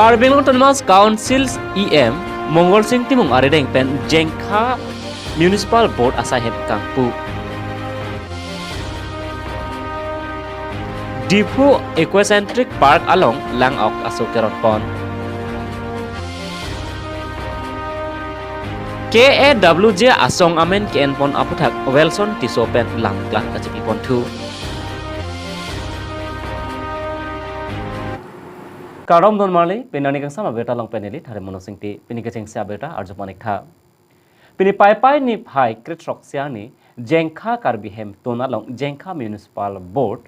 Carbon Autonomous Council's EM Mongol Sing Timung Aredeng Pen Jengkha Municipal Board Asahem Kangpu Dipu Equicentric Park along Langok Asokeron Pond KAWJ Asong Amen Kien Pon Aputak Welson Tisopen Lang Klan Kacipi Pon 2 Karom don marley pinani kang sama beta long peneli thare monosingti pini kacheng sia beta arjo panik tha pini pai pai ni phai kritrok sia ni jengkha karbi hem tona long jengkha municipal board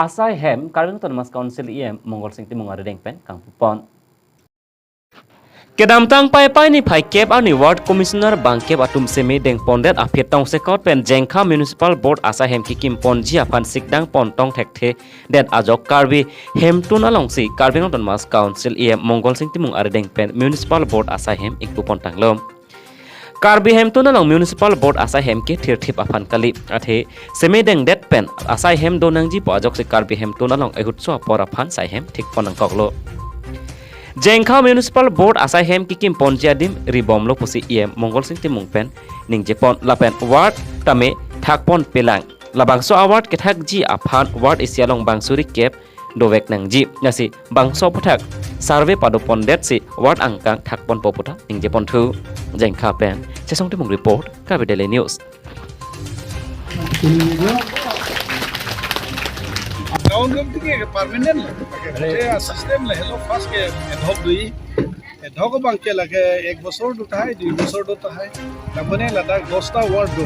asai hem Carbon Autonomous Council em mongol singti mongare deng pen kang pupon kedamtang pai pai ni phai kep ani ward commissioner bangkep atum semi deng pondet aphet tong sekot pen jengkha municipal board asai hem kikim pon ji afan sikdang pon tong thekte det ajok karbi hem tuna longsi Carbon Autonomous Council em mongol sing timung are deng pen municipal board asai hem ikpu pon tanglom karbi hem tuna long municipal board asai hem ke thir thip afan kali athe semi deng det pen asai hem donang ji po ajok se karbi hem tuna long ehut so por afan sai hem thik ponang koklo Jengkha Municipal Board asai hem kikim ponjadim ribom lo pusi em mongol sing timung pen ning jepon lapen ward tame thakpon pelang labangso award ke thak ji aphan ward isialong bangsuri kep dowek nang ji ngasi bangso puthak survey pado pondet si ward angkang thakpon poputa ning jepon thu jengkha pen chesong timung report ka Daily News Tahun ke permanent lah, system lah. Hello fast ke adhok dui, adhok bang ke lage ek bosor do thai, dui bosor do thai. Labane Ladakh 10ta ward do,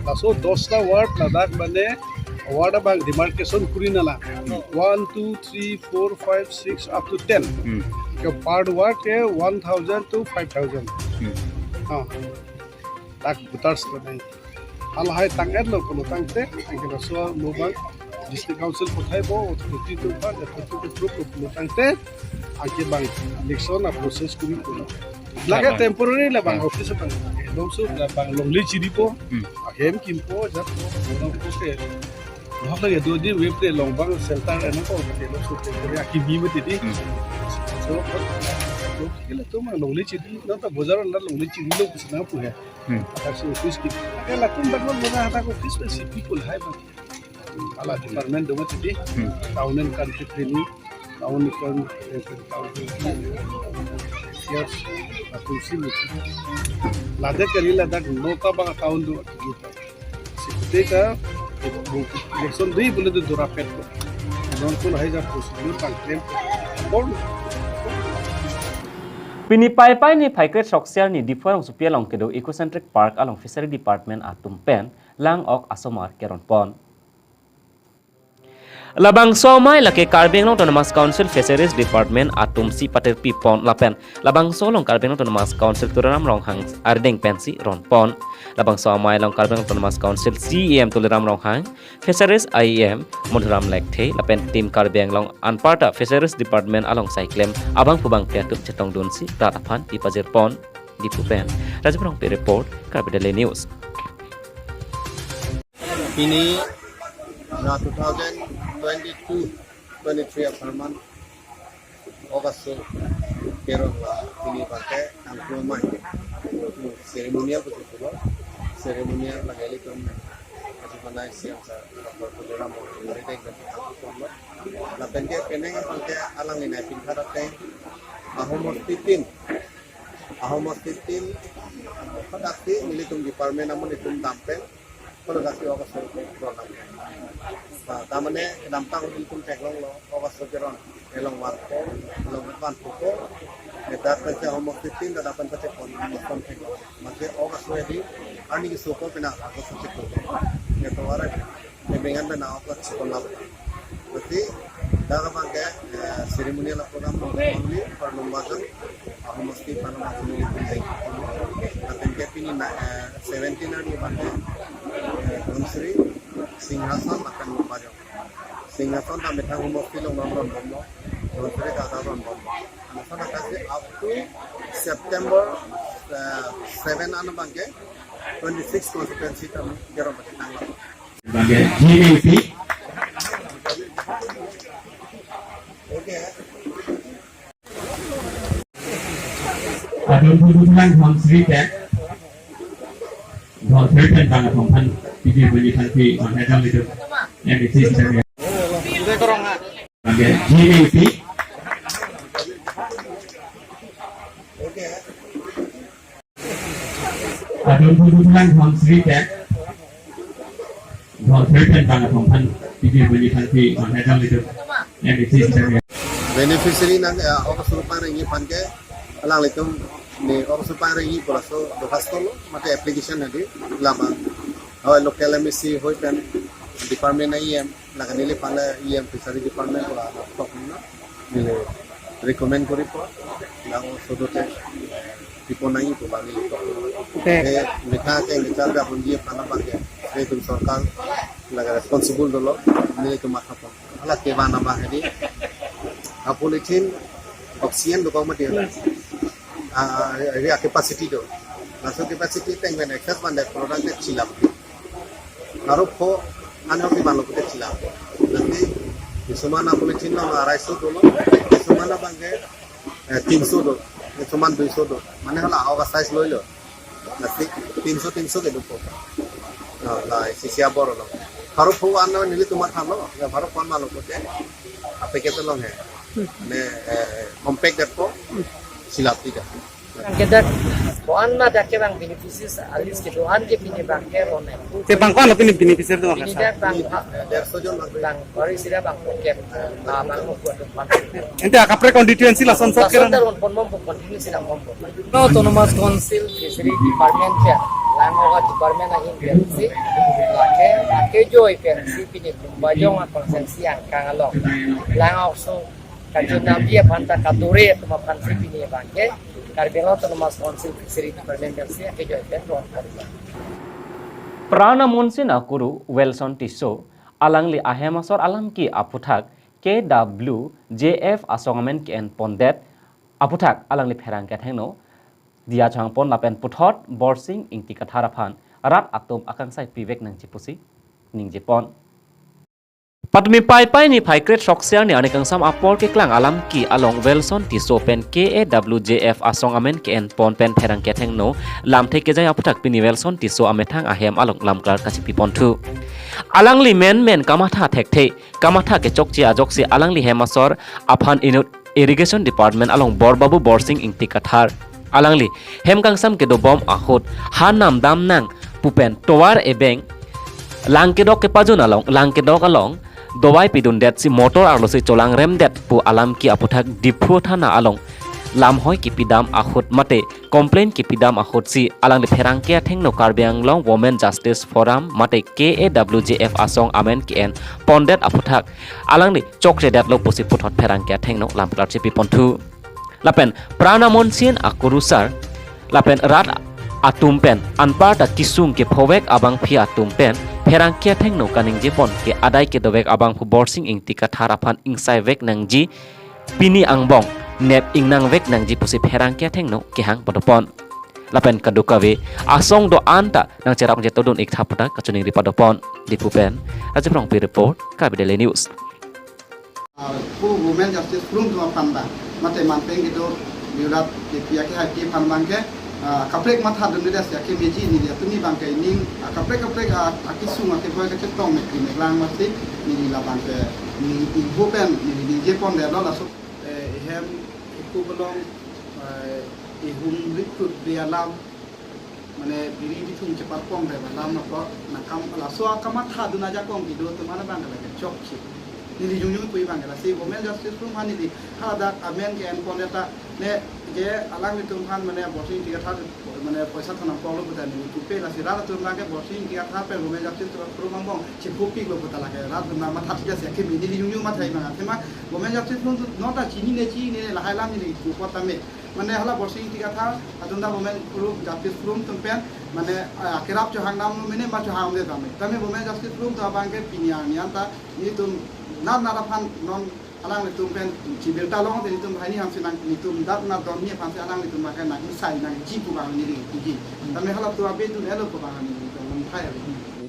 laso 10ta ward Ladakh bane ward bang demarcation kuri nala. 1, 2, 3, 4, 5, 6 up to 10. Ke part ward ke 1000 to 5000. हाँ, tak butars to nahi. Hal hai tangat lo kono tangte, angke laso mobile. District Council kothai bo authority to pa authority to group of tangte age bang election a process kuri ko laga temporary la bang office bang domsu la bang longli chiri po hem kimpo jat ko ko ke no la do di web de long bang shelter eno ko ke lo su temporary aki bi mati di so ko ke la to ma longli chiri no ta bazar la longli chiri lo kusna pu hai aksi office ki ke la tum bang lo na hata ko office se people hai bang ala department do mati taunen kan training taun kan yes atau sih lada kali lada nota bang taun do sikte ka election dui bole do dora pet ko non ko hai ja procedure kan claim bon Pini pai pai ni phaikret soksial ni diphorong supia long kedo ecocentric park along fishery department atum pen lang ok asomar keron pon Labang somai lake Carbon Autonomous Council Fisheries Department atum si pater pipon lapen labang solong Carbon Autonomous Council turam rong hang ardeng pensi ron pon labang somai long Carbon Autonomous Council CEM turam rong hang Fisheries IEM modram lekte lapen tim Carbon long anparta Fisheries Department along cyclem abang pubang piatup cetong dunsi tatapan di pajir pon di pupen rajaprong pe report ka Daily News ini na 2022-23 apartment August Kerala ini pakai angkuh mai seremonial betul seremonial lagi itu masih mana siang saya program mereka yang angkuh lapan ke peneng pakai alang ini pintar teh ahomos titin pada ti militum department namun itu tampil kalau kasih August program tamane dampang hukum teklong lo awas sokeron elong warko elong depan poko eta kaca homok titin da dapat kaca kon teklong make awas wedi ani soko pena aku seko ne tawara nebengan na awas sekon lap berarti daga bangke seremonial program only for lumbagan homok titin mana ini penting akan kepini 17 ani bangke konsri Singhasan akan membaca. Singhasan kami tanggung film nonton bomo, nonton kata nonton. Nonton kasih up to September 7 anu bangke 26 konstituensi kami kira berarti tanggal. Bangke GAP. Oke. Adun Putulan Hon Sri Tek Hon Sri Tek Bang Thongpan Piji Bani Thanpi on Hedong Lidu MBC Sitaria Bangke GAP Adun Putulan Hon Sri Tek Hon Sri Tek Bang Thongpan Piji Bani Thanpi on Hedong Lidu MBC Sitaria beneficiary nang oka surupang ringi panke alang litum ni oka surupang ringi polaso dokastolo mate application nadi lama local MSc hoi pen department IM laganile pala IM fishery department pola top na nile recommend kori po lang sodote tipo nai to bani top nikha ke nichar ga bunji pana panke sei tum sarkar laga responsible dolo nile to matha po ala ke bana ba hedi Politin oksigen dukang mati area capacity do naso capacity teng ben excess bandar product te chilap narup ko ano ki malo ko te chilap nanti semana politin no 250 dolo semana bangke 300 do seman 200 do mane hala awa size loilo nanti 300 ke dupo la sisia boro lo harup ko anno nili tumar thalo harup kon malo ko te ape ke to long hai ne compact depo silap tidak kita koan ma dake bang beneficiaries alis ke doan ke pini bang ke rone te bang koan pini beneficiary to ini dak bang bang kori sira bang ke na bang mo buat depan ente akapre constituency la son sok keran on pon mom continue sira mom no autonomous council fishery department ke langoga department na invensi lake jo ipensi pini bajong konsensi ang kangalong langok so Kajuna dia panta katore tuma pansi pini bangke karbelo autonomous council fishery department kelsi ke jo event ron karba Prana Monsin Akuru Wilson Tiso alangli ahemasor alamki aputhak KWJF asongamen ki en pondet aputhak alangli pherang ke thengno dia changpon lapen puthot borsing ingti katharaphan rat atom akangsai pivek nang chipusi ning jepon Patmi pai ni kret soksiar ni anekang sam apol ke klang alam ki along Wilson Tiso pen KWJF asong amen ke en pon pen pherang ke thengno lam the ke jai aputhak pini Wilson Tiso amethang ahem along lam klar kachipi pontu alangli men kamatha thekthei kamatha ke chokchi ajoksi alangli hemasor aphan inut irrigation department along borbabu borsing ingti kathar alangli hemkang sam ke do bom ahut hanam dam nang pupen towar ebeng langkedok ke pajun along langkedok along Dowai pidun det si motor arlosi colang rem det pu alam ki aputhak diphu thana along lam hoi ki pidam ahut mate complain ki pidam ahut si alang le pherang ke thengno karbiang long women justice forum mate KWJF asong amen ki en pondet aputhak alang ni chokre det lo pusi puthot pherang ke thengno lam klar chipi pontu lapen prana monsin akurusar lapen rat atumpen anparta kisung ke phowek abang phi atumpen pherang kia thengno kaning jepon ke adai ke dowek abang phu borsing ing tika tharaphan ingsai vek nangji pini angbong nep ingnang vek nangji pusi pherang kia thengno ke hang podopon lapen kadukawe asong do anta nang cerap jetodun ik thaputa kachuning ripadopon dipupen ajiprong pi report KBDL News pu women justice room to panda mate manteng gitu biurat dia ke haki pambang ke kaprek matha dun dia sia ke meji ni dia tuni bang ke ning kaprek akisu mate boy ke tong mek ni lang mati ni la bang ke ni hopen ni je pon de la so hem iku belong hum rikut dia lam mane biri bitung cepat pong de lam na ko na kam la so kamatha dun aja kong gitu to mana bang ke chok chi ni jungjung pui bang ke si women justice room hani di hada amen ke en poneta ne je alang ni tum han mane bosi tiga thar mane paisa thana polo buta ni tupe la sira tum lage bosi tiga thar pe women justice room bang chi pupi lo buta lage rat na ma thak ja se ke mi ni jungjung ma thai ma thema women justice room nota chini ne la hailam ni ku pota me mane hala bosi tiga thar adunda women group justice room tum pen mane akirap cho hang nam mene ma cho hang de tame women justice room to bang ke pinyang nianta ni tum na fan non alang ni tum pen cibil talong ni tum hai ni ham sinang ni tum dat na don ni phan alang ni tum makan na insai na ji pu bang ni ji tame hala tu abe tu elo ko bang ni to mon thai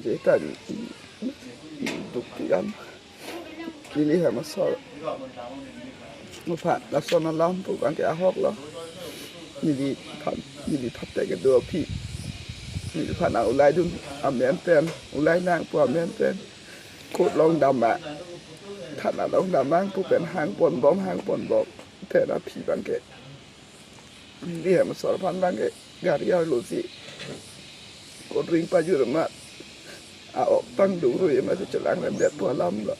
je kan duk tiam kini ha masal mo pha la son lam pu bang ke ahok lo นี่ดีพัดแต่กันตัวพี่นี่พันเอาอุไรดุนอเมนเป็นอุไรนางพวกอเมนเป็นโคตรลองดำอ่ะท่านลองดำมั่งผู้เป็นหางปนบอมหางปนบอมแต่ละพี่บางแกนี่มันสารพันบางแกการยาลุสิกดริงไปอยู่หรือมาเอาตั้งดูรู้ยังมาจะจังแบบตัวลำละ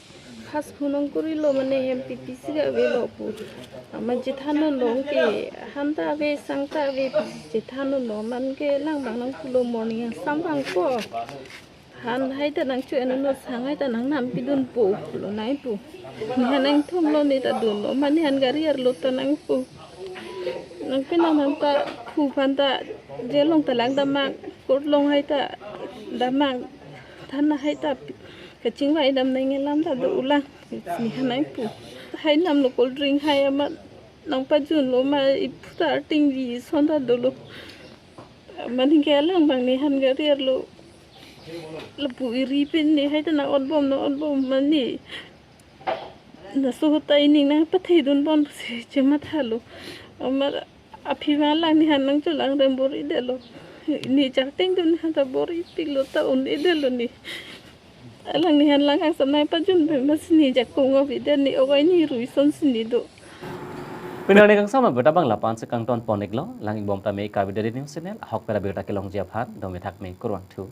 Pas punong kuri lo mane hem pipisi ga ve lo pu ama jethano long ke hanta ve sangta ve jethano lo man ke lang bang nang pulo morning sam bang ko han hai ta nang chu anu no sang hai ta nang nam pidun pu lo nai pu ni hanang thom lo ni ta dun lo man han gari ar lo ta nang pu nang pe nang hanta pu phan ta je long ta lang da mak kot long hai ta da mak than hai ta cái chính vậy đâm này nghe lắm là đủ lăng thì hắn pu hay nằm nó cold drink hay mà nông pa chun lo mà ít ta ting gì son ta đủ lúc mà thì cái lăng bằng này hắn cái riêng lo là pu iri pin này hay ta nó on bom mà nè nó số tay này nè bắt thấy đun bom chỉ mà thà lo mà api mà lăng này hắn nông cho lăng đem bori để lo nè chắc tiếng đun hắn ta bori pin lo ta on để lo nè lang ni han lang ang samnai pa jun be mas ni jak kong of ide ni ogai ni rui son sini do Penang ni kang sama berta bang lapan sekang ton ponik lo lang ibom ta me ka video news channel hok pera berta kelong jiap han do me thak me kurwang thu